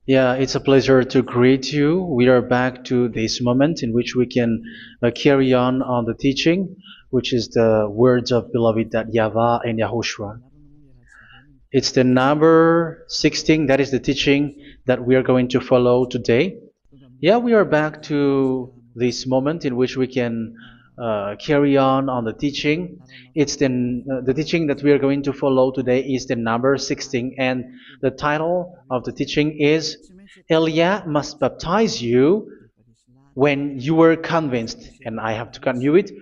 Yeah, it's a pleasure to greet you. We are back to this moment in which we can carry on the teaching, which is the words of beloved that YAHVAH and YAHOSHUA. It's the number 16, that is the teaching that we are going to follow today. Yeah, we are back to this moment in which we can carry on the teaching. It's the teaching that we are going to follow today is the number 16, and the title of the teaching is Elia must baptize you when you were convinced, and I have to continue it,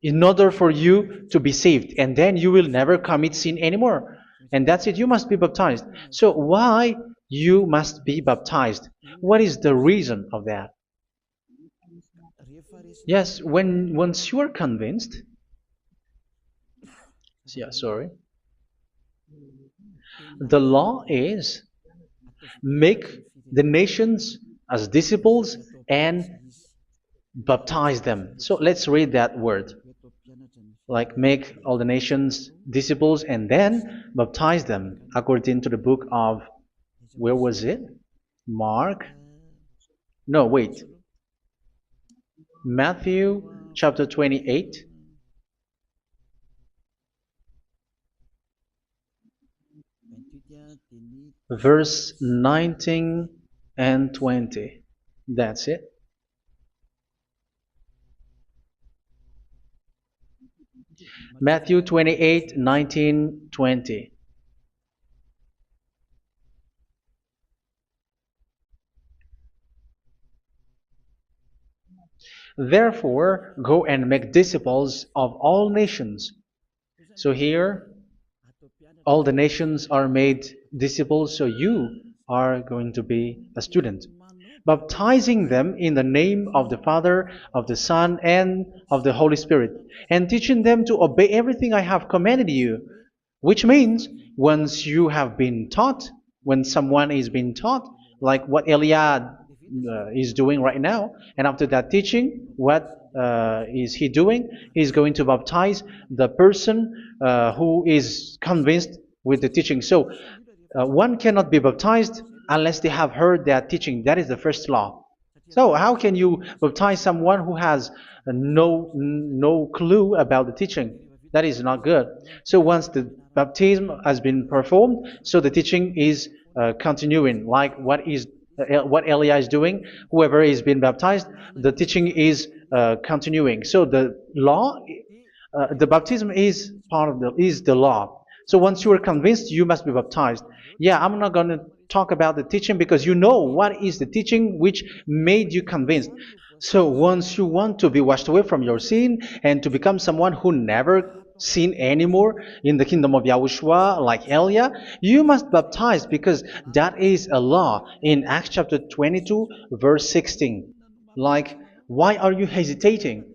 in order for you to be saved, and then you will never commit sin anymore. And that's it, you must be baptized. So why you must be baptized? What is the reason of that? Yes, when once you are convinced, yeah, sorry, the law is make the nations as disciples and baptize them. So let's read that word. Like make all the nations disciples and then baptize them according to the book of, where was it? Mark? No, wait. Matthew chapter 28. Verse 19 and 20. That's it. Matthew 28, 19, 20. Therefore, go and make disciples of all nations. So here, all the nations are made disciples, so you are going to be a student. Baptizing them in the name of the Father, of the Son, and of the Holy Spirit, and teaching them to obey everything I have commanded you. Which means, once you have been taught, when someone is being taught, like what Elia is doing right now, and after that teaching, what is he doing? He's going to baptize the person who is convinced with the teaching. So one cannot be baptized unless they have heard that teaching. That is the first law. So how can you baptize someone who has no clue about the teaching? That is not good. So once the baptism has been performed, so the teaching is continuing, like what Elia is doing. Whoever is being baptized, the teaching is continuing. So the law, the baptism is part of the law. So once you are convinced, you must be baptized. Yeah, I'm not going to talk about the teaching because you know what is the teaching which made you convinced. So once you want to be washed away from your sin and to become someone who never sin anymore in the kingdom of Yahushua, like Elia, you must baptize because that is a law in Acts chapter 22, verse 16. Like, why are you hesitating?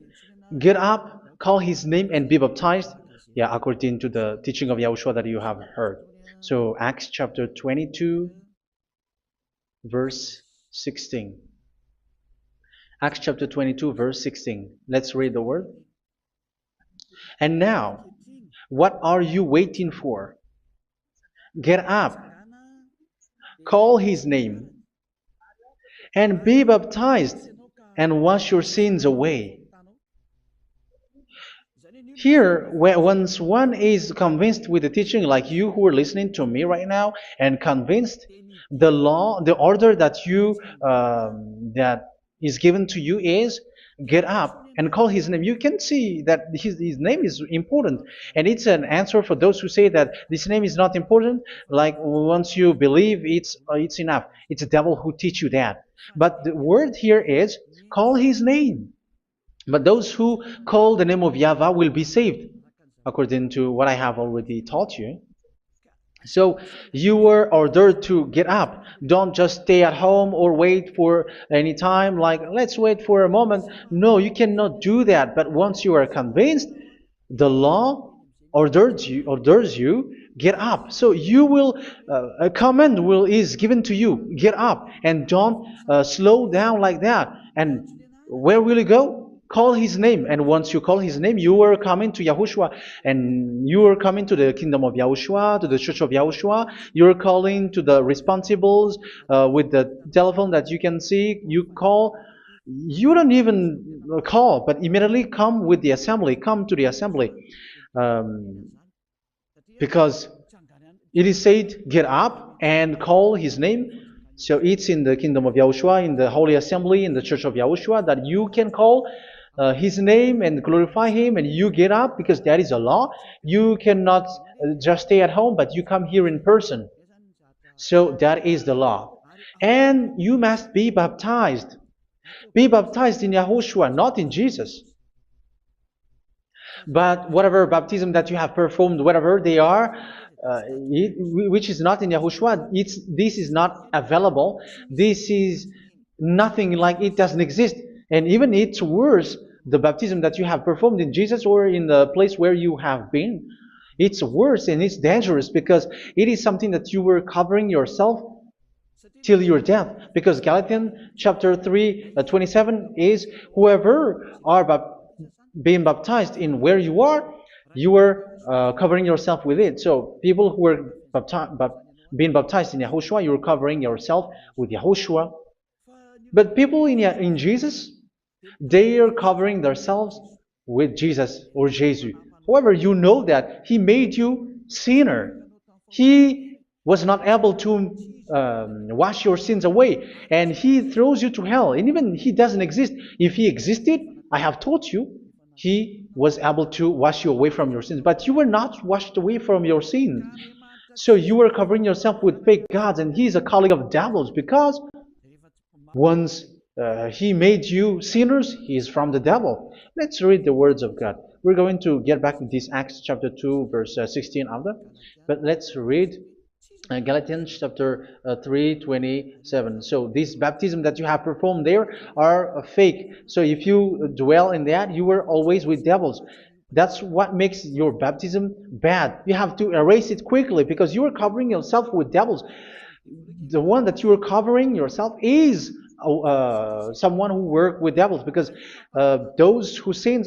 Get up, call his name, and be baptized. Yeah, according to the teaching of Yahushua that you have heard. So Acts chapter 22, verse 16. Acts chapter 22, verse 16. Let's read the word. And now, what are you waiting for? Get up, call his name, and be baptized, and wash your sins away. Here, once one is convinced with the teaching, like you who are listening to me right now, and convinced, the law, the order that that is given to you is get up and call his name. You can see that his name is important, and it's an answer for those who say that this name is not important. Like once you believe, it's enough. It's the devil who teach you that. But the word here is call his name. But those who call the name of YAHVAH will be saved, according to what I have already taught you. So you were ordered to get up. Don't just stay at home or wait for any time, like let's wait for a moment. No, you cannot do that. But once you are convinced, the law orders you get up. So you will a command will is given to you. Get up and don't slow down like that. And where will you go? Call his name, and once you call his name, you are coming to Yahushua, and you are coming to the kingdom of Yahushua, to the church of Yahushua. You're calling to the responsibles with the telephone that you can see. You call. You don't even call, but immediately come with the assembly. Come to the assembly, um, because it is said, "Get up and call his name." So it's in the kingdom of Yahushua, in the holy assembly, in the church of Yahushua, that you can call his name and glorify him, and you get up because that is a law. You cannot just stay at home, but you come here in person. So that is the law. And you must be baptized. Be baptized in Yahushua, not in Jesus. But whatever baptism that you have performed, whatever they are, which is not in Yahushua, this is not available. This is nothing, like it doesn't exist. And even it's worse, the baptism that you have performed in Jesus or in the place where you have been. It's worse and it's dangerous because it is something that you were covering yourself till your death. Because Galatians chapter 3, 27 is, whoever are being baptized in where you are covering yourself with it. So people who are being baptized in Yahushua, you're covering yourself with Yahushua. But people in Jesus, they are covering themselves with Jesus or Jesus. However, you know that he made you sinner. He was not able to wash your sins away, and he throws you to hell. And even he doesn't exist. If he existed, I have taught you, he was able to wash you away from your sins. But you were not washed away from your sins. So you were covering yourself with fake gods, and he is a colleague of devils, because once he made you sinners, he is from the devil. Let's read the words of God. We're going to get back to this Acts chapter 2, verse 16 after. But let's read Galatians chapter 3, 27. So this baptism that you have performed there are fake. So if you dwell in that, you were always with devils. That's what makes your baptism bad. You have to erase it quickly because you are covering yourself with devils. The one that you are covering yourself is someone who works with devils, because those who sin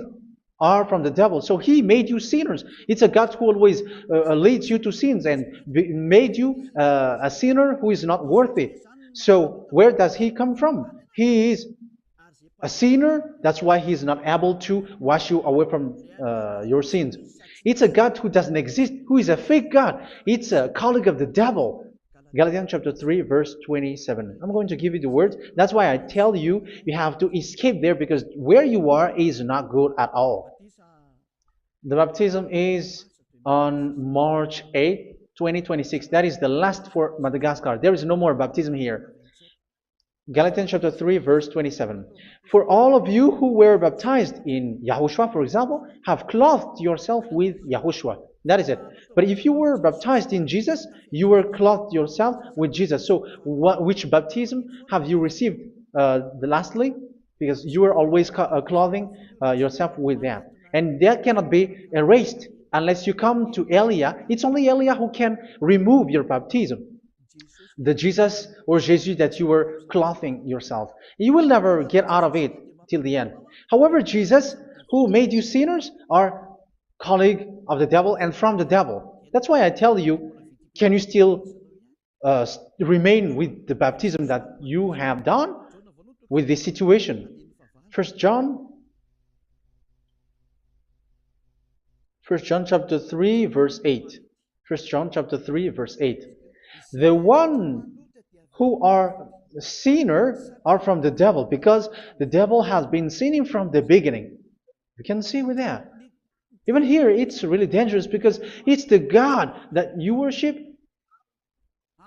are from the devil. So he made you sinners. It's a God who always leads you to sins and made you a sinner who is not worthy. So where does he come from? He is a sinner. That's why he is not able to wash you away from your sins. It's a God who doesn't exist, who is a fake God. It's a colleague of the devil. Galatians chapter 3, verse 27. I'm going to give you the words. That's why I tell you, you have to escape there, because where you are is not good at all. The baptism is on March 8, 2026. That is the last for Madagascar. There is no more baptism here. Galatians chapter 3, verse 27. For all of you who were baptized in Yahushua, for example, have clothed yourself with Yahushua. That is it. But if you were baptized in Jesus, you were clothed yourself with Jesus. So which baptism have you received lastly? Because you were always clothing yourself with that. And that cannot be erased unless you come to Elia. It's only Elia who can remove your baptism. The Jesus or Jesus that you were clothing yourself. You will never get out of it till the end. However, Jesus, who made you sinners, are colleague of the devil and from the devil. That's why I tell you, can you still remain with the baptism that you have done with this situation? First John chapter 3, verse 8. First John chapter 3, verse 8. The one who are sinner are from the devil, because the devil has been sinning from the beginning. You can see with that. Even here, it's really dangerous, because it's the God that you worship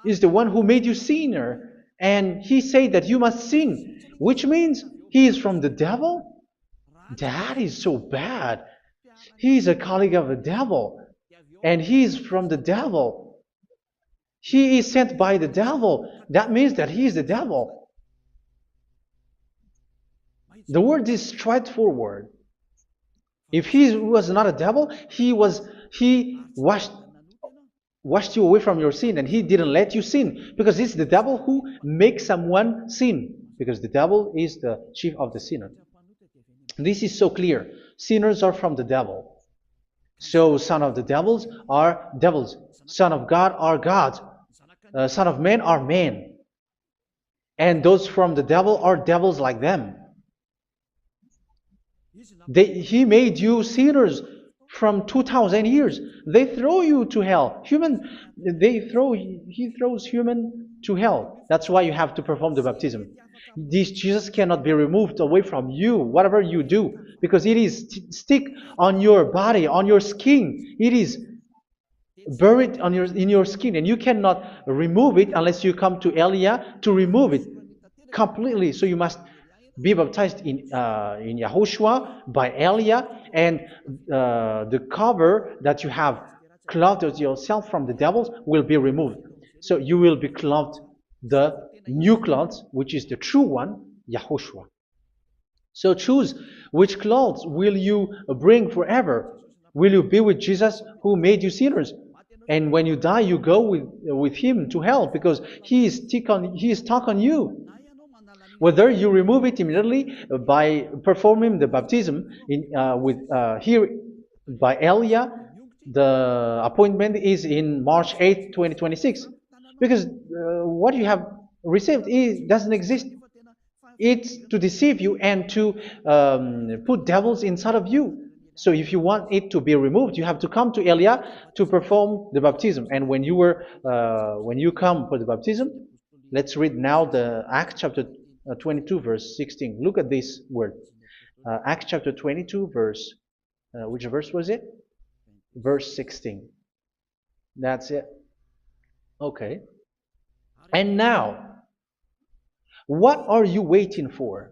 is the one who made you sinner, and he said that you must sin, which means he is from the devil. That is so bad. He is a colleague of the devil, and he is from the devil. He is sent by the devil. That means that he is the devil. The word is straightforward. If he was not a devil, he washed you away from your sin, and he didn't let you sin, because it's the devil who makes someone sin, because the devil is the chief of the sinner. This is so clear. Sinners are from the devil. So son of the devils are devils. Son of God are gods. Son of men are men. And those from the devil are devils like them. He made you sinners from 2,000 years. They throw you to hell. He throws human to hell. That's why you have to perform the baptism. This Jesus cannot be removed away from you, whatever you do, because it is stick on your body, on your skin. It is buried in your skin, and you cannot remove it unless you come to Elia to remove it completely. So you must be baptized in Yahushua by Elia, and the cover that you have clothed yourself from the devils will be removed. So you will be clothed the new clothes, which is the true one, Yahushua. So choose which clothes will you bring forever. Will you be with Jesus who made you sinners? And when you die, you go with him to hell because he is stuck on you. Whether you remove it immediately by performing the baptism here by Elia, the appointment is in March 8, 2026. Because what you have received doesn't exist. It's to deceive you and to put devils inside of you. So if you want it to be removed, you have to come to Elia to perform the baptism. And when you come for the baptism, let's read now the Acts chapter 22 verse 16. Look at this word. Acts chapter 22 verse, which verse was it? Verse 16. That's it. Okay. And now, what are you waiting for?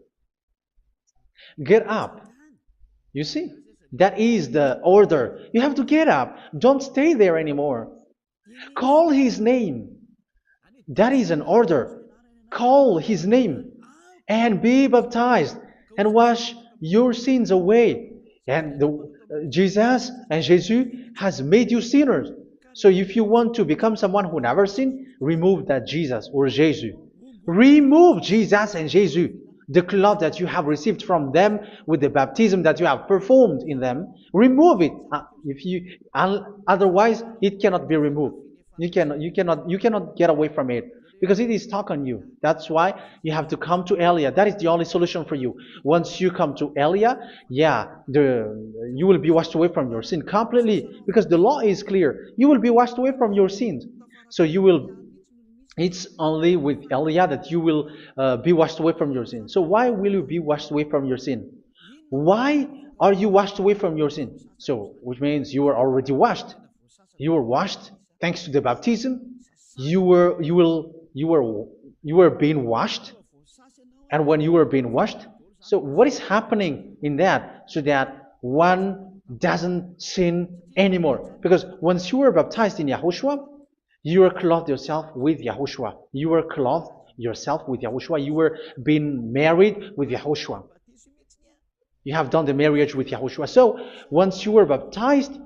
Get up. You see, that is the order. You have to get up. Don't stay there anymore. Call his name. That is an order. Call his name and be baptized and wash your sins away. And Jesus has made you sinners. So if you want to become someone who never sinned, remove that Jesus or Jesus. Remove Jesus and Jesus, the cloth that you have received from them with the baptism that you have performed in them. Remove it. Otherwise, it cannot be removed. You cannot get away from it because it is stuck on you. That's why you have to come to Elia. That is the only solution for you. Once you come to Elia, you will be washed away from your sin completely because the law is clear. You will be washed away from your sins. So it's only with Elia that you will be washed away from your sin. So why will you be washed away from your sin? Why are you washed away from your sin? So, which means you are already washed. You were washed thanks to the baptism. You were being washed, and when you were being washed, so what is happening in that? So that one doesn't sin anymore. Because once you were baptized in Yahushua, you were clothed yourself with Yahushua. You were clothed yourself with Yahushua. You were being married with Yahushua. You have done the marriage with Yahushua. So once you were baptized,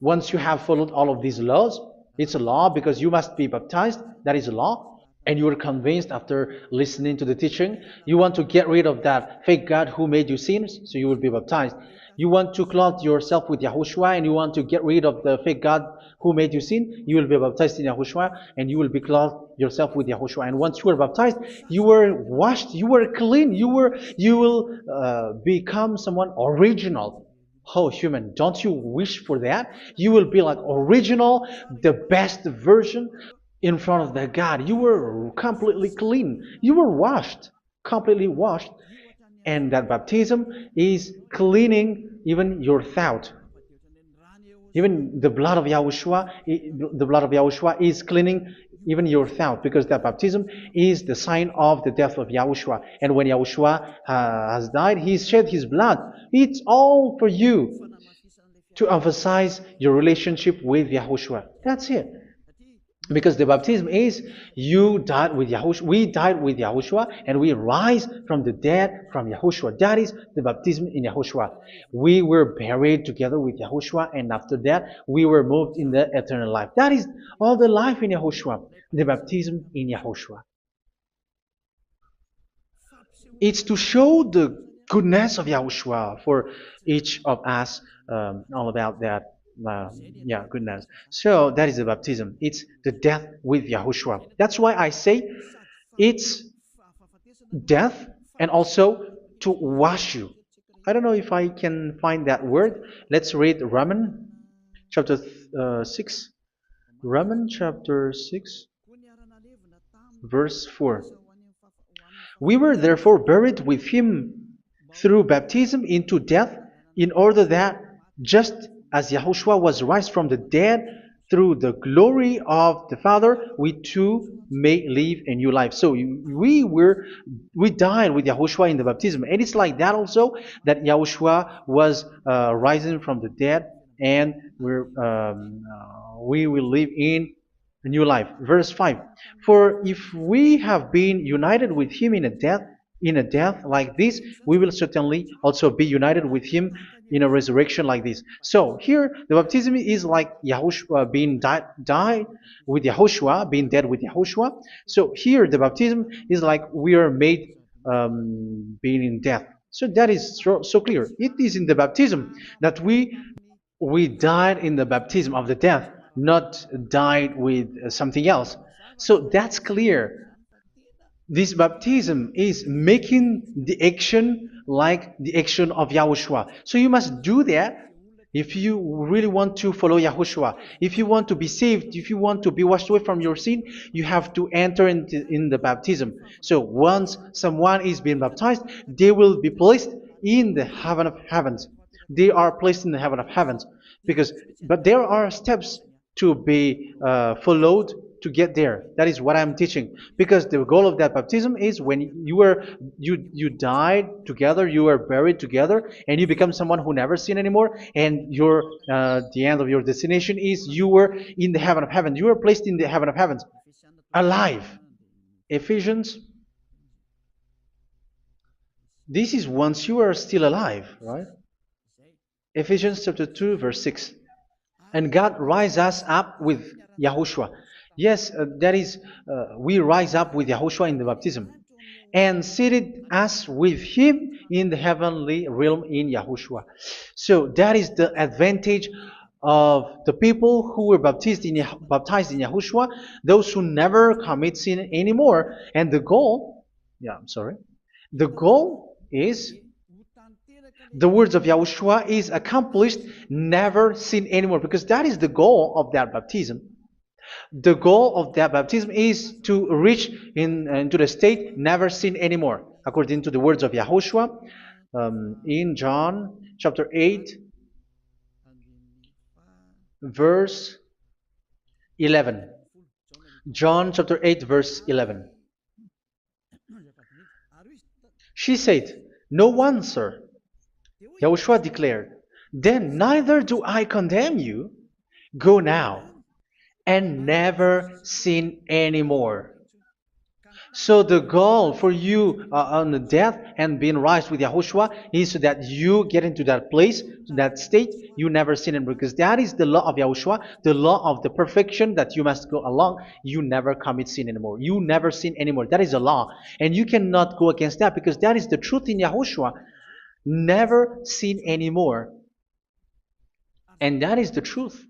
once you have followed all of these laws, it's a law because you must be baptized. That is a law. And you are convinced after listening to the teaching, you want to get rid of that fake God who made you sinners, so you will be baptized. You want to clothe yourself with Yahushua and you want to get rid of the fake God who made you sin, you will be baptized in Yahushua and you will be clothed yourself with Yahushua. And once you are baptized, you were washed, you were clean, you will become someone original. Oh, human, don't you wish for that? You will be like original, the best version in front of the God. You were completely clean. You were washed, completely washed. And that baptism is cleaning even your thought. Even the blood of Yahushua is cleaning even your thought, because that baptism is the sign of the death of Yahushua. And when Yahushua has died, he shed his blood. It's all for you to emphasize your relationship with Yahushua. That's it. Because the baptism is you died with Yahushua, we died with Yahushua, and we rise from the dead from Yahushua. That is the baptism in Yahushua. We were buried together with Yahushua, and after that we were moved in the eternal life. That is all the life in Yahushua, the baptism in Yahushua. It's to show the goodness of Yahushua for each of us, all about that. Yeah, goodness. So that is the baptism. It's the death with Yahushua. That's why I say it's death and also to wash you. I don't know if I can find that word. Let's read Romans chapter 6. Romans chapter 6, verse 4. We were therefore buried with him through baptism into death, in order that, just as Yahushua was raised from the dead through the glory of the Father, we too may live a new life. So we died with Yahushua in the baptism, and it's like that also that Yahushua was rising from the dead, and we will live in a new life. Verse 5. For if we have been united with him in a death like this, we will certainly also be united with him in a resurrection like this. So here the baptism is like Yahushua being died with Yahushua, being dead with Yahushua. So here the baptism is like we are made being in death. So that is so clear. It is in the baptism that we died in the baptism of the death, not died with something else. So that's clear. This baptism is making the action like the action of Yahushua. So you must do that if you really want to follow Yahushua. If you want to be saved, if you want to be washed away from your sin, you have to enter in the baptism. So once someone is being baptized, they will be placed in the heaven of heavens. They are placed in the heaven of heavens but there are steps to be followed to get there. That is what I'm teaching. Because the goal of that baptism is when you died together, you were buried together, and you become someone who never sin anymore. And the end of your destination is you were in the heaven of heaven. You were placed in the heaven of heavens, alive. Ephesians. This is once you are still alive, right? Ephesians chapter 2, verse 6. And God rise us up with Yahushua. Yes, that is, we rise up with Yahushua in the baptism. And seated us with him in the heavenly realm in Yahushua. So that is the advantage of the people who were baptized in Yahushua, those who never commit sin anymore. And the goal, the goal is the words of Yahushua is accomplished, never sin anymore, because that is the goal of that baptism. The goal of that baptism is to reach into the state never sin anymore, according to the words of Yahushua in John chapter 8, verse 11. John chapter 8, verse 11. She said, "No one, sir." Yahushua declared, "Then neither do I condemn you. Go now and never sin anymore." So the goal for you on the death and being raised with Yahushua is so that you get into that place, that state, you never sin anymore. Because that is the law of Yahushua, the law of the perfection that you must go along. You never commit sin anymore. You never sin anymore. That is a law. And you cannot go against that because that is the truth in Yahushua. Never sin anymore. And that is the truth.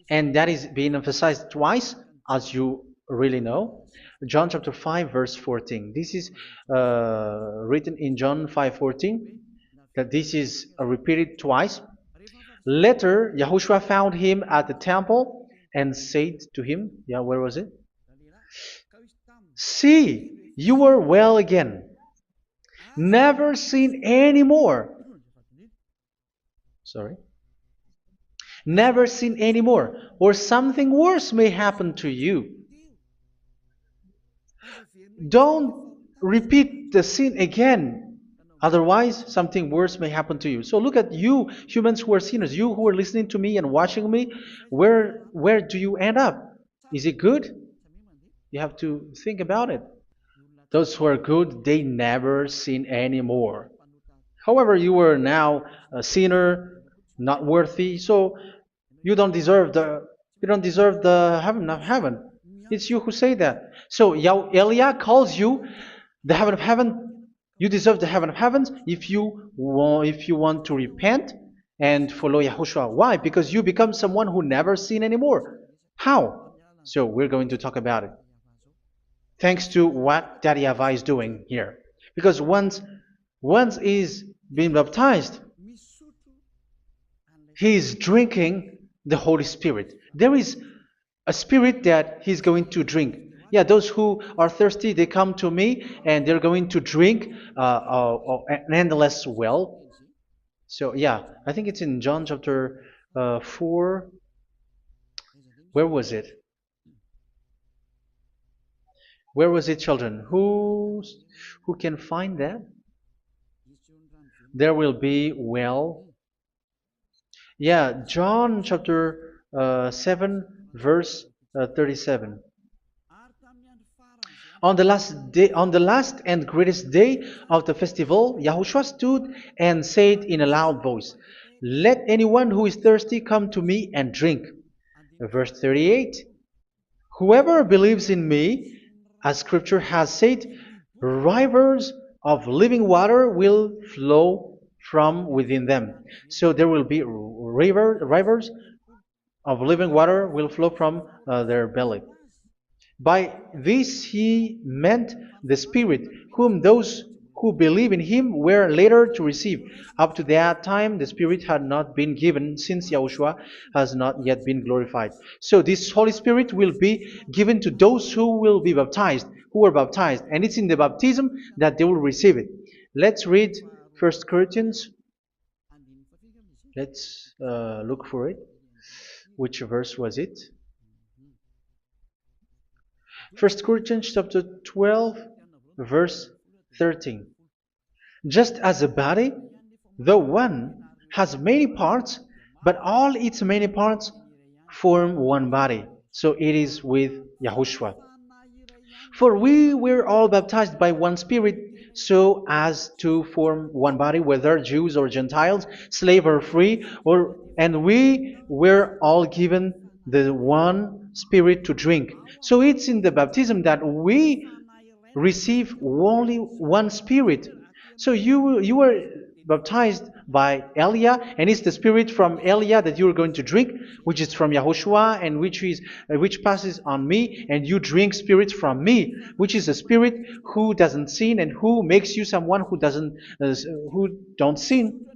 And that is being emphasized twice, as you really know. John chapter 5, verse 14. This is written in John 5:14, that this is repeated twice. Later, Yahushua found him at the temple and said to him, where was it? "See, you are well again. Never sin anymore." Never sin anymore, or something worse may happen to you. Don't repeat the sin again. Otherwise, something worse may happen to you. So look at you, humans who are sinners, you who are listening to me and watching me. Where do you end up? Is it good? You have to think about it. Those who are good, they never sin anymore. However, you are now a sinner, not worthy, so you don't deserve the heaven of heaven. It's you who say that. So Eliah calls you the heaven of heaven You deserve the heaven of heavens if you want to repent and follow Yahushua. Why? Because you become someone who never sin anymore. How? So we're going to talk about it. Thanks to what Daddy YAHVAH is doing here. Because once he's been baptized, he is drinking the Holy Spirit. There is a spirit that he's going to drink. Yeah, those who are thirsty, they come to me and they're going to drink an endless well. So, yeah, I think it's in John chapter 4. Where was it? Where was it, children? Who can find that? There will be well. Yeah, John chapter 7, verse 37. On the last and greatest day of the festival, Yahushua stood and said in a loud voice, "Let anyone who is thirsty come to me and drink." Verse 38. "Whoever believes in me, as Scripture has said, rivers of living water will flow from within them." So there will be rivers of living water will flow from their belly. By this he meant the Spirit, whom those who believe in him were later to receive. Up to that time, the Spirit had not been given, since Yahushua has not yet been glorified. So this Holy Spirit will be given to those who will be baptized, who are baptized, and it's in the baptism that they will receive it. Let's read 1 Corinthians. Let's look for it. Which verse was it? 1 Corinthians chapter 12, verse 13. Just as a body, though one, has many parts, but all its many parts form one body. So it is with Yahushua. For we were all baptized by one Spirit, so as to form one body, whether Jews or Gentiles, slave or free, and we were all given the one Spirit to drink. So it's in the baptism that we receive only one Spirit. So you were baptized by Elia, and it's the Spirit from Elia that you are going to drink, which is from Yahushua, and which passes on me, and you drink Spirit from me, which is a Spirit who doesn't sin and who makes you someone who don't sin.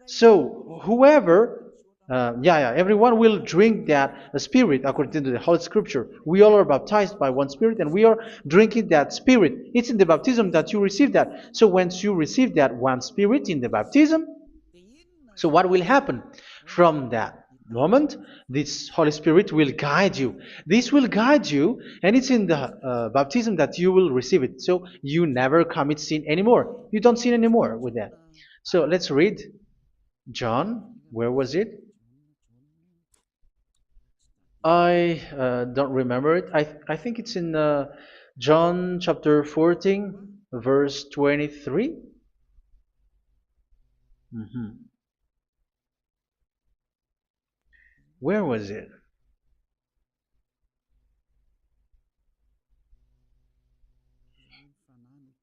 So whoever everyone will drink that Spirit according to the Holy Scripture. We all are baptized by one Spirit, and we are drinking that Spirit. It's in the baptism that you receive that. So once you receive that one Spirit in the baptism, so what will happen from that moment? This Holy Spirit will guide you. This will guide you, and it's in the baptism that you will receive it. So you never commit sin anymore. You don't sin anymore with that. So let's read John. Where was it? I don't remember it. I think it's in John chapter 14, verse 23. Where was it?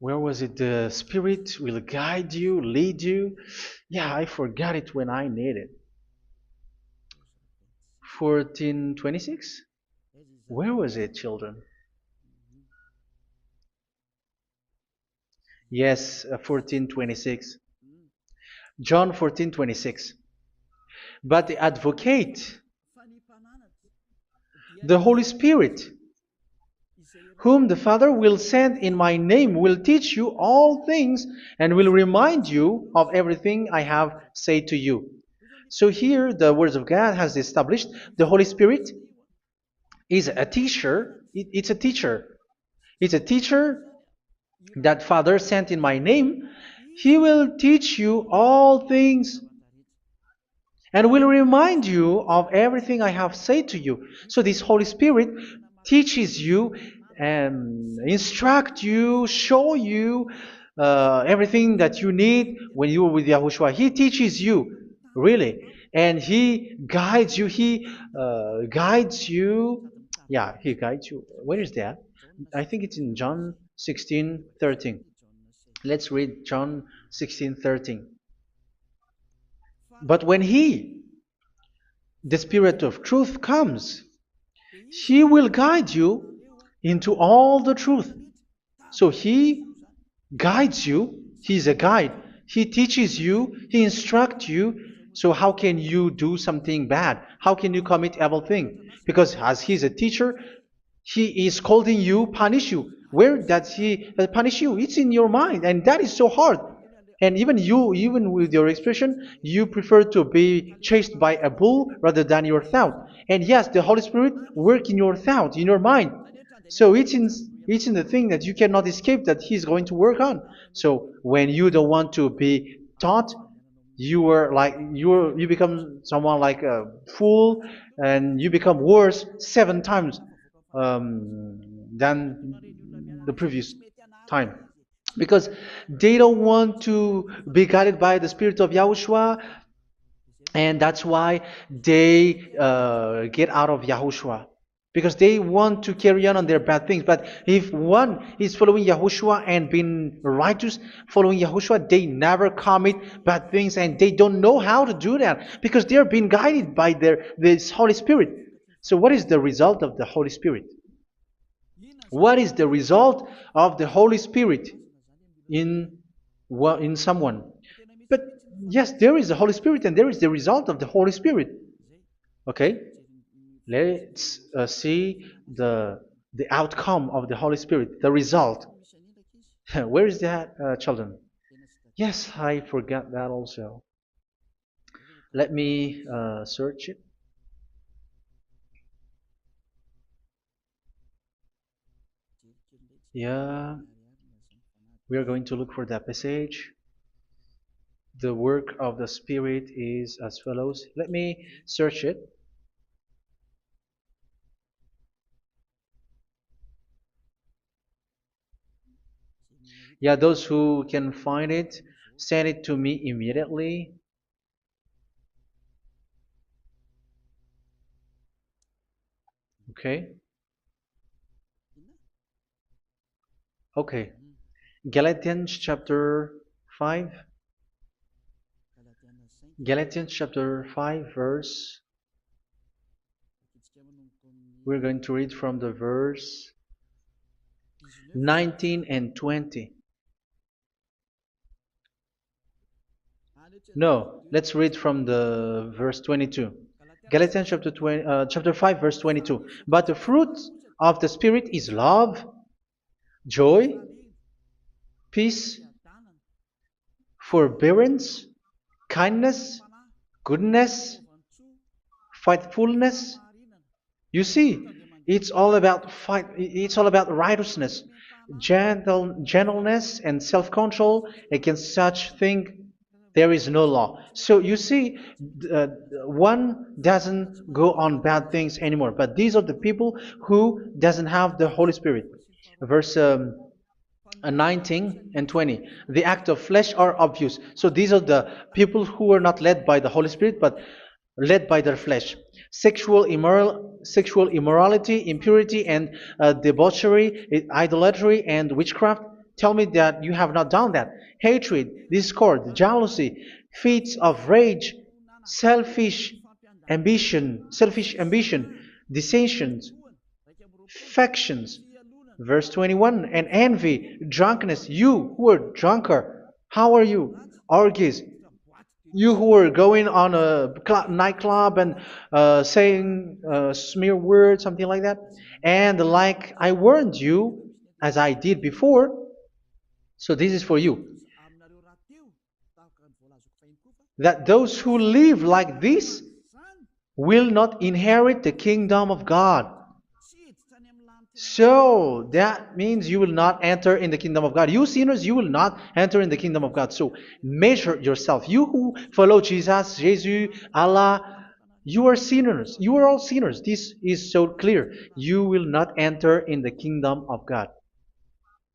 Where was it? The Spirit will guide you, lead you. Yeah, I forgot it when I need it. 14:26? Where was it, children? Yes, 14:26. John 14:26. But the advocate, the Holy Spirit, whom the Father will send in my name, will teach you all things and will remind you of everything I have said to you. So here the words of God has established the Holy Spirit is a teacher. It's a teacher. It's a teacher that Father sent in my name. He will teach you all things and will remind you of everything I have said to you. So this Holy Spirit teaches you and instruct you, show you everything that you need when you are with Yahushua. He teaches you, really, and He guides you. He guides you. Yeah, He guides you. Where is that? I think it's in John 16:13. Let's read John 16:13. But when He, the Spirit of truth, comes, He will guide you into all the truth. So He guides you. He's a guide. He teaches you. He instructs you. So how can you do something bad? How can you commit evil thing? Because as He's a teacher, He is scolding you, punish you. Where does He punish you? It's in your mind, and that is so hard. And even you, even with your expression, you prefer to be chased by a bull rather than your thought. And yes, the Holy Spirit work in your thought, in your mind. So it's in the thing that you cannot escape that He's going to work on. So when you don't want to be taught, you become someone like a fool, and you become worse 7 times than the previous time, because they don't want to be guided by the Spirit of Yahushua, and that's why they get out of Yahushua, because they want to carry on their bad things. But if one is following Yahushua and being righteous, following Yahushua, they never commit bad things, and they don't know how to do that because they are being guided by this Holy Spirit. So what is the result of the Holy Spirit? What is the result of the Holy Spirit in someone? But yes, there is the Holy Spirit, and there is the result of the Holy Spirit. Okay, let's see the outcome of the Holy Spirit, the result. Where is that, children? Yes, I forgot that also. Let me search it. Yeah, we are going to look for that passage. The work of the Spirit is as follows. Let me search it. Yeah, those who can find it, send it to me immediately. Okay. Okay. Galatians chapter 5. Galatians chapter 5 verse. We're going to read from the verse 19 and 20. No, let's read from the verse 22. Galatians chapter 5 verse 22. But the fruit of the Spirit is love, joy, peace, forbearance, kindness, goodness, faithfulness. You see, it's all about fight. It's all about righteousness, gentleness, and self-control. Against such thing, there is no law. So you see, uh, one doesn't go on bad things anymore. But these are the people who doesn't have the Holy Spirit. Verse 19 and 20. The act of flesh are obvious. So these are the people who are not led by the Holy Spirit, but led by their flesh. Sexual immorality, impurity, and debauchery, idolatry, and witchcraft. Tell me that you have not done that. Hatred, discord, jealousy, fits of rage, selfish ambition, dissensions, factions. Verse 21, and envy, drunkenness. You who are drunker, how are you? Orgies. You who are going on a nightclub and saying smear words, something like that. And like I warned you, as I did before, so this is for you, that those who live like this will not inherit the kingdom of God. So that means you will not enter in the kingdom of God. You sinners, you will not enter in the kingdom of God. So measure yourself. You who follow Jesus, Allah, you are sinners. You are all sinners. This is so clear. You will not enter in the kingdom of God.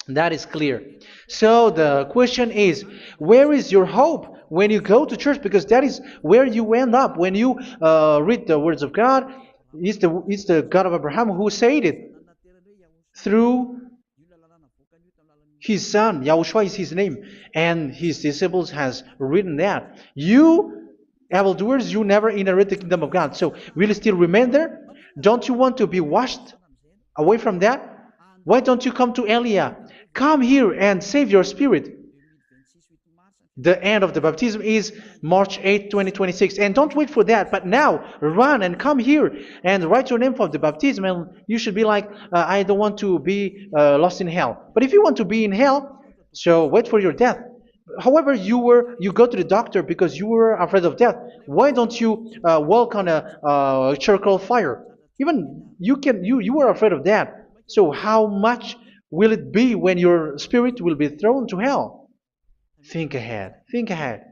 That is clear. So the question is, where is your hope when you go to church? Because that is where you end up when you read the words of God. It's the God of Abraham who said it through His son, Yahushua is his name, and his disciples has written that. You, evildoers, you never inherit the kingdom of God. So will you still remain there? Don't you want to be washed away from that? Why don't you come to Elia? Come here and save your spirit. The end of the baptism is March 8th, 2026. And don't wait for that, but now run and come here and write your name for the baptism. And you should be like, I don't want to be lost in hell. But if you want to be in hell, so wait for your death. However, you go to the doctor because you were afraid of death. Why don't you walk on a charcoal fire? Even you were afraid of that. So how much will it be when your spirit will be thrown to hell? Think ahead. Think ahead.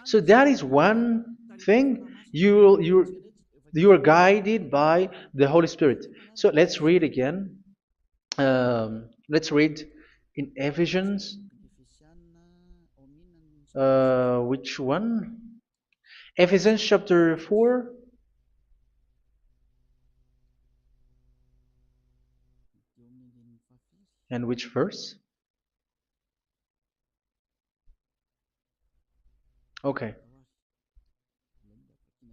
So that is one thing. You are guided by the Holy Spirit. So let's read again. Let's read in Ephesians. Which one? Ephesians chapter 4. And which verse? Okay.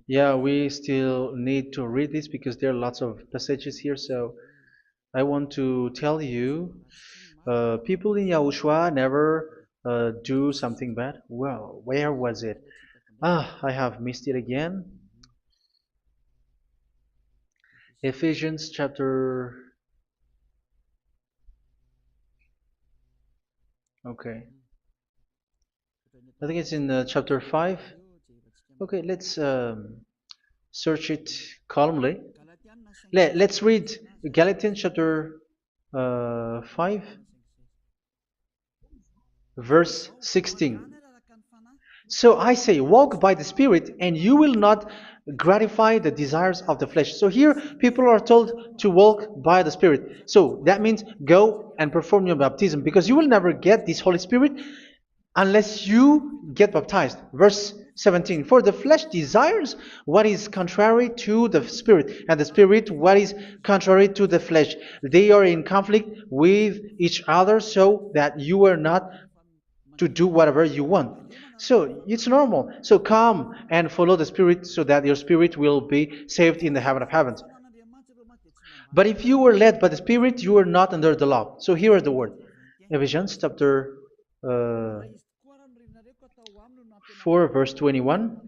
Yeah, we still need to read this because there are lots of passages here. So I want to tell you, people in Yahushua never do something bad. Well, where was it? I have missed it again. Ephesians chapter. Okay. I think it's in chapter 5. Okay, let's search it calmly. Let's read Galatians chapter 5, verse 16. So I say, walk by the Spirit, and you will not gratify the desires of the flesh. So here, people are told to walk by the Spirit. So that means go and perform your baptism, because you will never get this Holy Spirit unless you get baptized. Verse 17. For the flesh desires what is contrary to the Spirit, and the Spirit what is contrary to the flesh. They are in conflict with each other, so that you are not to do whatever you want. So it's normal. So come and follow the Spirit so that your spirit will be saved in the heaven of heavens. But if you were led by the Spirit, you are not under the law. So here are the word. Ephesians chapter 4 verse 21.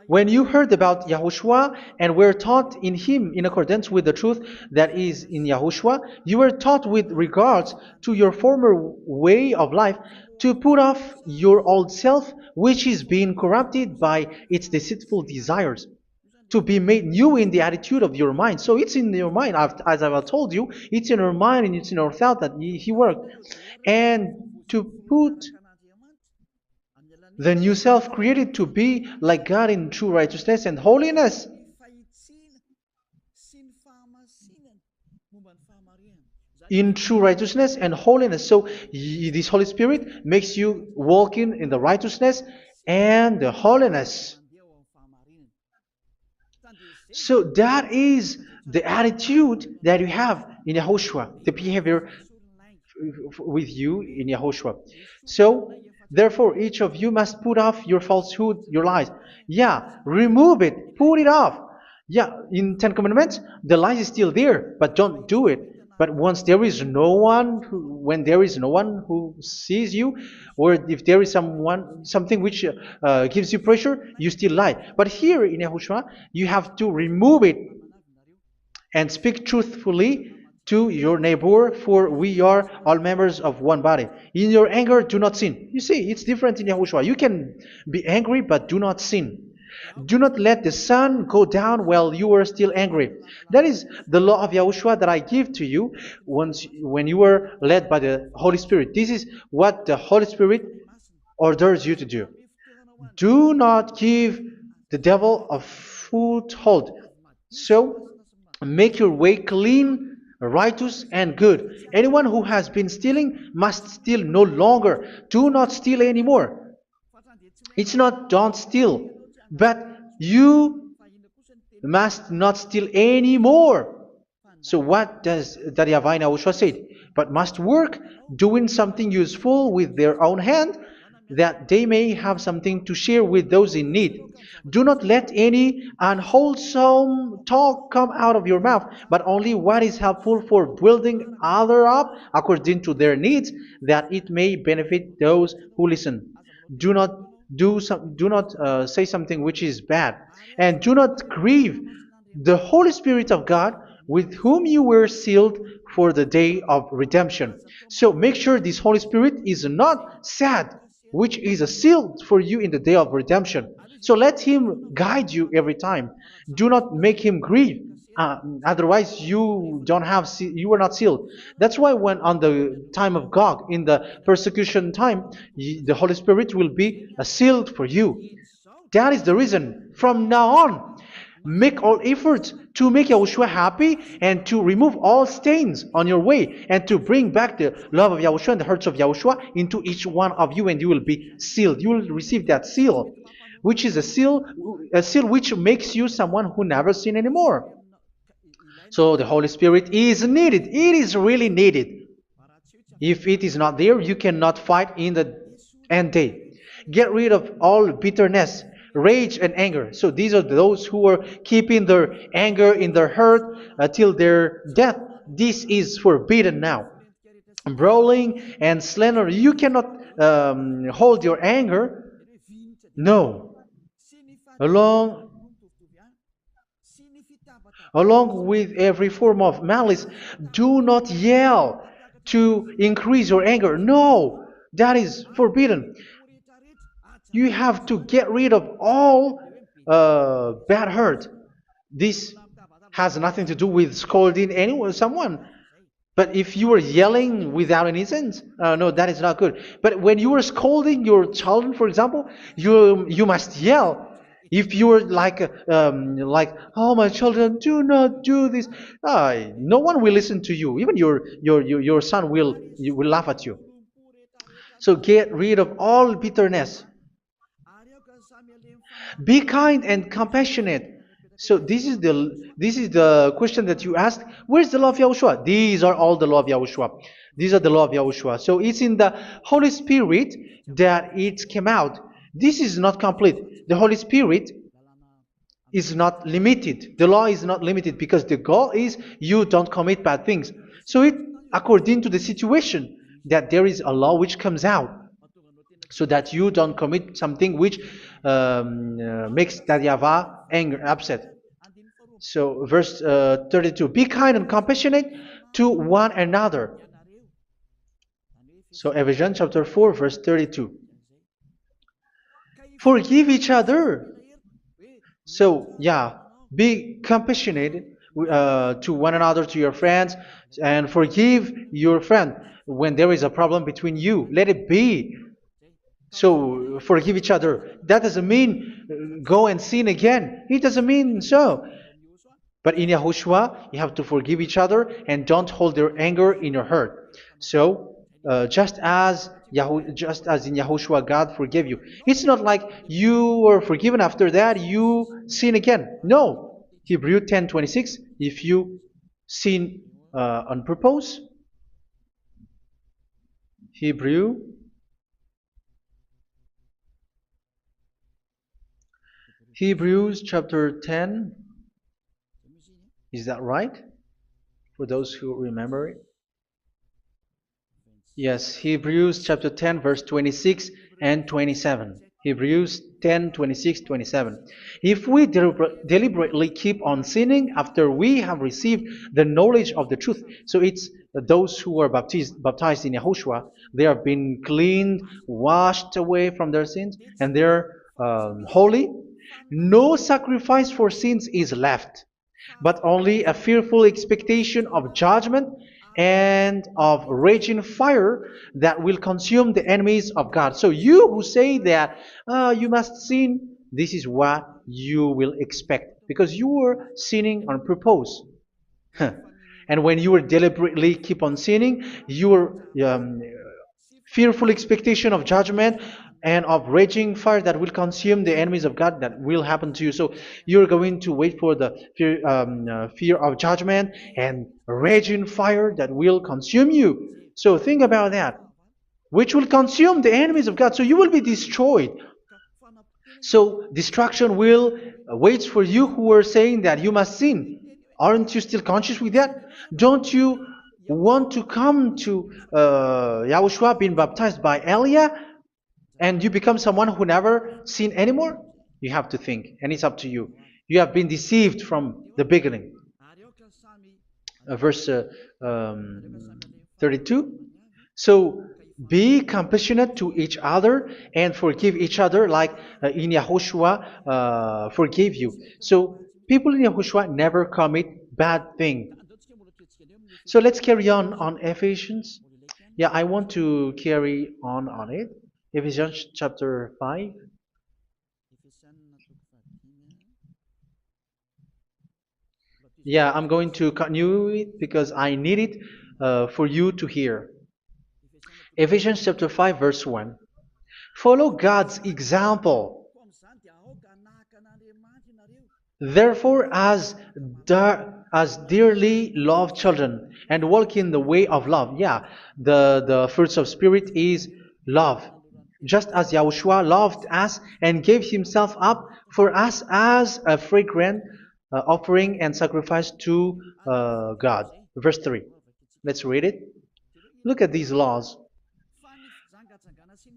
When you heard about Yahushua and were taught in him in accordance with the truth that is in Yahushua, you were taught with regards to your former way of life to put off your old self, which is being corrupted by its deceitful desires, to be made new in the attitude of your mind. So it's in your mind, as I've told you, it's in your mind and it's in your thought that he worked. And to put the new self created to be like God in true righteousness and holiness. In true righteousness and holiness. So this Holy Spirit makes you walking in the righteousness and the holiness. So that is the attitude that you have in Yahushua, the behavior with you in Yahushua. So therefore, each of you must put off your falsehood, your lies. Yeah, remove it, put it off. Yeah, in Ten Commandments, the lies is still there, but don't do it. But once there is no one, when there is no one who sees you, or if there is something which gives you pressure, you still lie. But here in Yahushua, you have to remove it and speak truthfully to your neighbor, for we are all members of one body. In your anger, do not sin. You see, it's different in Yahushua. You can be angry, but do not sin. Do not let the sun go down while you are still angry. That is the law of Yahushua that I give to you when you were led by the Holy Spirit. This is what the Holy Spirit orders you to do. Do not give the devil a foothold. So, make your way clean, righteous, and good. Anyone who has been stealing must steal no longer. Do not steal anymore. It's not don't steal, but you must not steal anymore. So what does the Yahweh Yahushua say? But must work doing something useful with their own hand, that they may have something to share with those in need. Do not let any unwholesome talk come out of your mouth, but only what is helpful for building other up according to their needs, that it may benefit those who listen. Do not do not say something which is bad, and do not grieve the Holy Spirit of God, with whom you were sealed for the day of redemption. So make sure this Holy Spirit is not sad, which is a seal for you in the day of redemption. So let Him guide you every time. Do not make Him grieve. Otherwise, you don't have you are not sealed. That's why when on the time of God, in the persecution time, the Holy Spirit will be sealed for you. That is the reason. From now on, make all efforts to make Yahushua happy and to remove all stains on your way and to bring back the love of Yahushua and the hearts of Yahushua into each one of you, and you will be sealed. You will receive that seal, which is a seal which makes you someone who never sin anymore. So the Holy Spirit is needed. It is really needed. If it is not there, you cannot fight in the end day. Get rid of all bitterness, rage, and anger. So these are those who are keeping their anger in their heart till their death. This is forbidden now. Brawling and slander. You cannot hold your anger. No. Along Along with every form of malice, do not yell to increase your anger. No, that is forbidden. You have to get rid of all bad hurt. This has nothing to do with scolding anyone, someone. But if you are yelling without any sense, no, that is not good. But when you are scolding your children, for example, you must yell. If you are like, oh my children, do not do this, no one will listen to you. Even your son will laugh at you. So get rid of all bitterness. Be kind and compassionate. So this is the question that you asked. Where's the law of Yahushua? These are all the law of Yahushua. These are the law of Yahushua. So it's in the Holy Spirit that it came out. This is not complete. The Holy Spirit is not limited. The law is not limited because the goal is you don't commit bad things. So it according to the situation that there is a law which comes out, so that you don't commit something which makes that YAHVAH anger, upset. So verse 32, be kind and compassionate to one another. So Ephesians chapter 4 verse 32. Forgive each other. So yeah, be compassionate to one another, to your friends, and forgive your friend when there is a problem between you. Let it be. So forgive each other. That doesn't mean go and sin again. It doesn't mean so. But in Yahushua, you have to forgive each other and don't hold your anger in your heart. So just as in Yahushua, God forgave you. It's not like you were forgiven after that you sin again. No. Hebrew 10:26. If you sin on purpose, Hebrews chapter 10. Is that right? For those who remember it? Yes, Hebrews chapter 10 verse 26 and 27. Hebrews 10, 26, 27. If we deliberately keep on sinning after we have received the knowledge of the truth, so it's those who are baptized in Yahushua, they have been cleaned, washed away from their sins, and they're holy. No sacrifice for sins is left, but only a fearful expectation of judgment and of raging fire that will consume the enemies of God. So you who say that you must sin, this is what you will expect, because you were sinning on purpose. And when you will deliberately keep on sinning, you will fearful expectation of judgment and of raging fire that will consume the enemies of God that will happen to you. So you're going to wait for the fear of judgment and raging fire that will consume you. So think about that, which will consume the enemies of God. So you will be destroyed. So destruction will wait for you who are saying that you must sin. Aren't you still conscious with that? Don't you want to come to Yahushua being baptized by Elia and you become someone who never sinned anymore? You have to think, and it's up to you. You have been deceived from the beginning. Verse 32. So be compassionate to each other and forgive each other like in Yahushua forgave you. So people in Yahushua never commit bad thing. So let's carry on Ephesians. Yeah, I want to carry on it. Ephesians chapter 5. Yeah, I'm going to continue it because I need it for you to hear. Ephesians chapter 5 verse 1. Follow God's example. Therefore, as dearly loved children, and walk in the way of love. Yeah, the fruits of spirit is love. Just as Yahushua loved us and gave himself up for us as a fragrant offering and sacrifice to God. Verse 3. Let's read it. Look at these laws.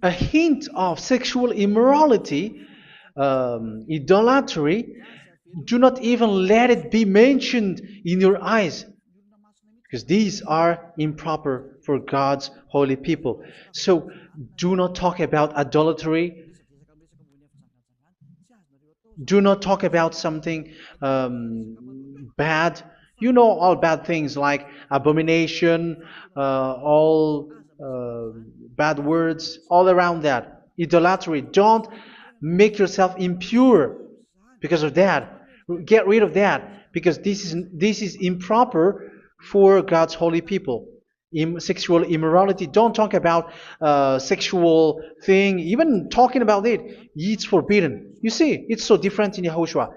A hint of sexual immorality, idolatry, do not even let it be mentioned in your eyes, because these are improper for God's holy people. So do not talk about idolatry. Do not talk about something bad. You know all bad things like abomination, all bad words, all around that. Idolatry. Don't make yourself impure because of that. Get rid of that because this is improper for God's holy people. Sexual immorality. Don't talk about sexual thing. Even talking about it, it's forbidden. You see, it's so different in Yahushua.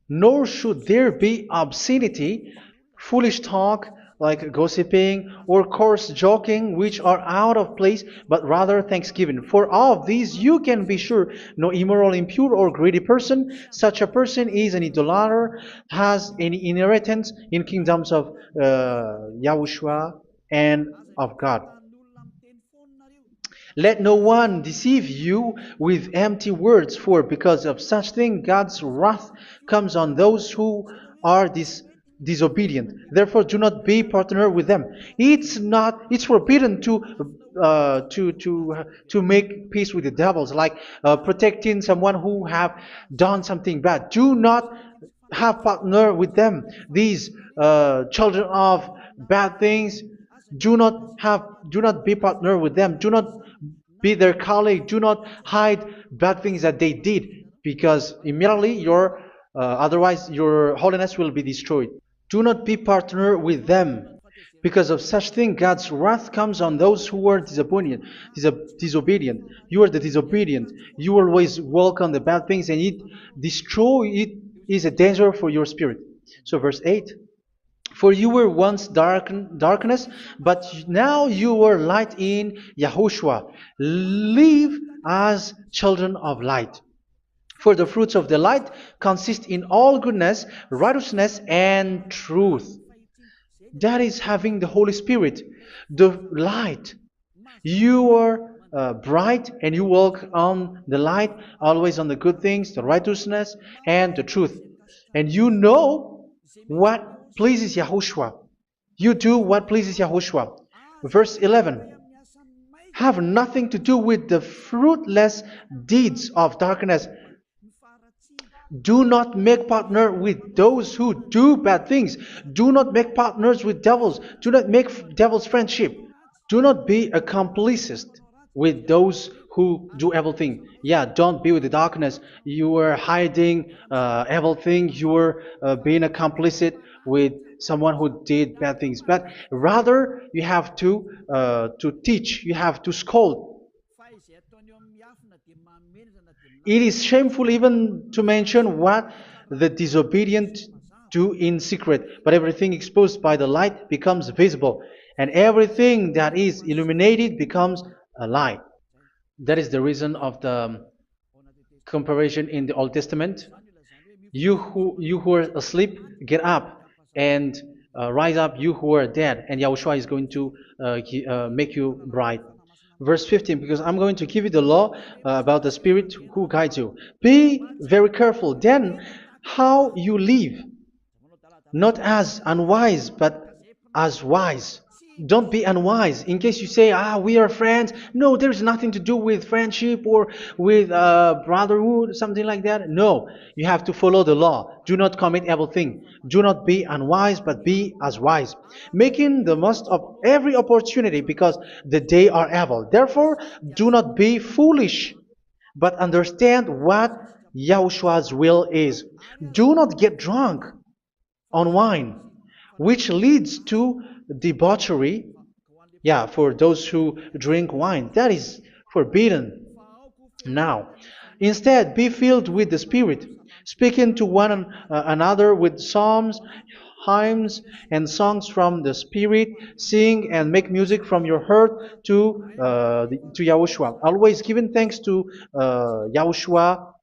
Nor should there be obscenity, foolish talk like gossiping or coarse joking, which are out of place, but rather thanksgiving. For of these you can be sure: no immoral, impure, or greedy person, such a person is an idolater, has any inheritance in kingdoms of Yahushua and of God. Let no one deceive you with empty words, for because of such thing God's wrath comes on those who are disobedient. Therefore, do not be partner with them. It's forbidden to make peace with the devils, like protecting someone who have done something bad. Do not have partner with them. These children of bad things, do not be partner with them. Do not be their colleague. Do not hide bad things that they did, because immediately otherwise your holiness will be destroyed. Do not be partner with them. Because of such thing, God's wrath comes on those who are disobedient. You are the disobedient. You always walk on the bad things, and it is a danger for your spirit. So verse 8. For you were once darkness, but now you are light in Yahushua. Live as children of light. For the fruits of the light consist in all goodness, righteousness, and truth. That is having the Holy Spirit, the light. You are bright and you walk on the light, always on the good things, the righteousness, and the truth. And you know what pleases Yahushua. You do what pleases Yahushua. Verse 11. Have nothing to do with the fruitless deeds of darkness. Do not make partner with those who do bad things. Do not make partners with devils. Do not make devils friendship. Do not be a complicist. with those who do evil thing. Yeah, don't be with the darkness. You are hiding evil thing. You are being a complicit with someone who did bad things. But rather, you have to teach. You have to scold. It is shameful even to mention what the disobedient do in secret, but everything exposed by the light becomes visible, and everything that is illuminated becomes a light. That is the reason of the comparison in the Old Testament. You who are asleep, get up and rise up, you who are dead, and Yahushua is going to make you bright. Verse 15, because I'm going to give you the law about the Spirit who guides you. Be very careful then how you live, not as unwise, but as wise. Don't be unwise. In case you say, we are friends. No, there's nothing to do with friendship or with brotherhood, something like that. No, you have to follow the law. Do not commit evil thing. Do not be unwise, but be as wise, making the most of every opportunity because the day are evil. Therefore, do not be foolish, but understand what Yahushua's will is. Do not get drunk on wine, which leads to debauchery. Yeah, for those who drink wine, that is forbidden now. Instead, be filled with the Spirit, speaking to one another with psalms, hymns, and songs from the Spirit. Sing and make music from your heart to Yahushua. Always giving thanks to Yahushua,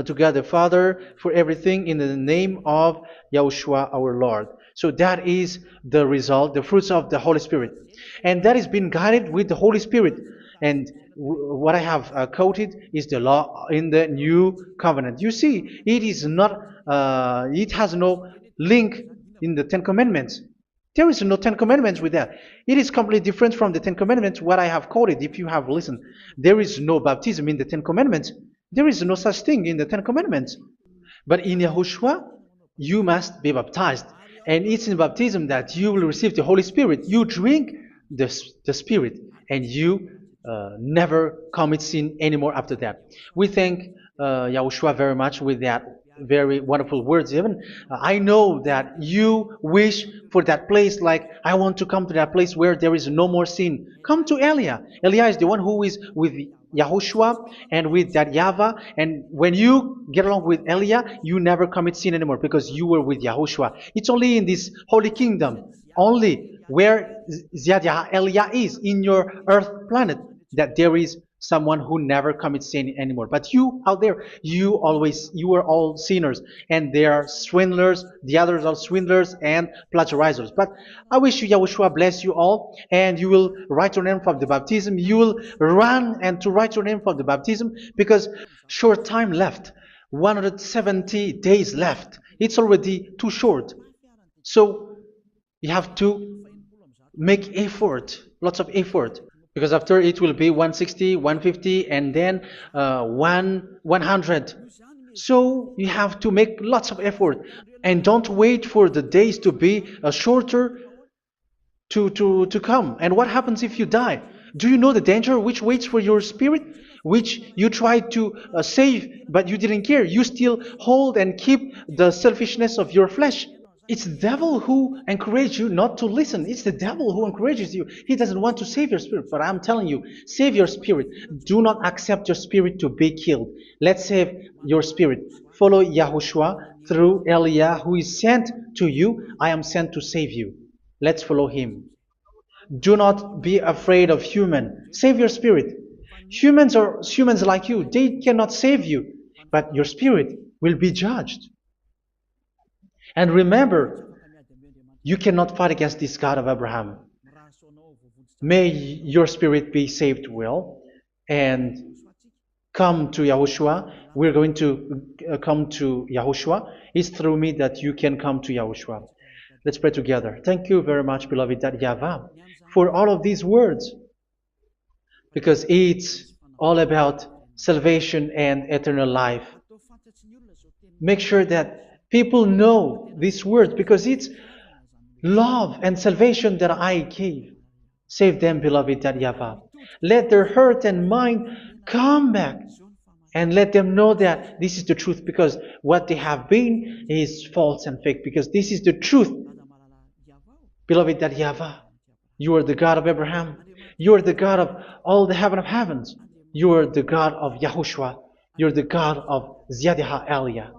to God the Father, for everything in the name of Yahushua our Lord. So that is the result, the fruits of the Holy Spirit. And that is being guided with the Holy Spirit. And what I have quoted is the law in the new covenant. You see, it has no link in the Ten Commandments. There is no Ten Commandments with that. It is completely different from the Ten Commandments, what I have quoted, if you have listened. There is no baptism in the Ten Commandments. There is no such thing in the Ten Commandments. But in Yahushua, you must be baptized. And it's in baptism that you will receive the Holy Spirit. You drink the Spirit, and you never commit sin anymore after that. We thank Yahushua very much with that very wonderful words. Even I know that you wish for that place, like I want to come to that place where there is no more sin. Come to Elia. Elia is the one who is with Yahushua and with that YAHVAH. And when you get along with Elia, you never commit sin anymore because you were with Yahushua. It's only in this holy kingdom, only where Elia is in your earth planet, that there is someone who never commits sin anymore. But you out there, you are all sinners, and they are swindlers. The others are swindlers and plagiarizers. But I wish you, Yahushua, bless you all, and you will write your name for the baptism. You will run and to write your name for the baptism because short time left, 170 days left. It's already too short. So you have to make effort, lots of effort, because after it will be 160, 150, and then 100. So you have to make lots of effort, and don't wait for the days to be shorter to come. And what happens if you die? Do you know the danger which waits for your spirit, which you tried to save, but you didn't care? You still hold and keep the selfishness of your flesh. It's the devil who encourages you not to listen. It's the devil who encourages you. He doesn't want to save your spirit. But I'm telling you, save your spirit. Do not accept your spirit to be killed. Let's save your spirit. Follow Yahushua through Elia, who is sent to you. I am sent to save you. Let's follow him. Do not be afraid of human. Save your spirit. Humans are humans like you. They cannot save you. But your spirit will be judged. And remember, you cannot fight against this God of Abraham. May your spirit be saved well and come to Yahushua. We're going to come to Yahushua. It's through me that you can come to Yahushua. Let's pray together. Thank you very much, beloved YAHVAH, for all of these words, because it's all about salvation and eternal life. Make sure that people know these words, because it's love and salvation that I gave. Save them, beloved that YAHVAH. Let their heart and mind come back and let them know that this is the truth, because what they have been is false and fake, because this is the truth. Beloved that YAHVAH, you are the God of Abraham. You are the God of all the heaven of heavens. You are the God of YAHOSHUA. You are the God of Ziyadiha Aliyah.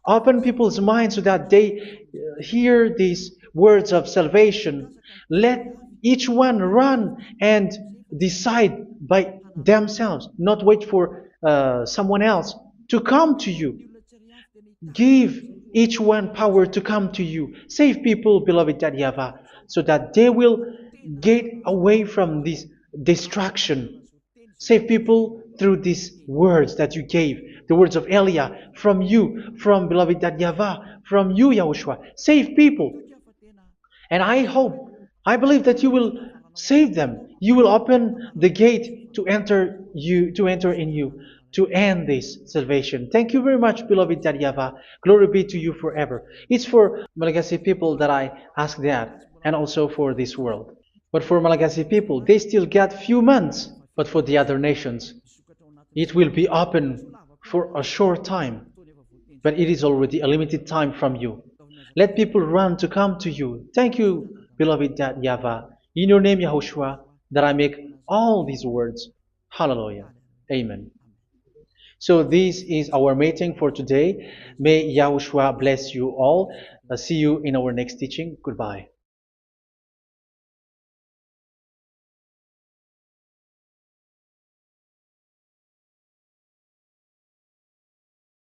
Open people's minds so that they hear these words of salvation. Let each one run and decide by themselves, not wait for someone else to come to you. Give each one power to come to you. Save people, beloved YAHVAH, so that they will get away from this distraction. Save people through these words that you gave, the words of Elia, from you, from beloved YAHVAH, from you, Yahushua. Save people. And I believe that you will save them. You will open the gate to enter in you, to end this salvation. Thank you very much, beloved YAHVAH. Glory be to you forever. It's for Malagasy people that I ask that, and also for this world. But for Malagasy people, they still get few months. But for the other nations, it will be open for a short time. But it is already a limited time from you. Let people run to come to you. Thank you, beloved YAHVAH. In your name, Yahushua, that I make all these words. Hallelujah. Amen. So this is our meeting for today. May Yahushua bless you all. See you in our next teaching. Goodbye.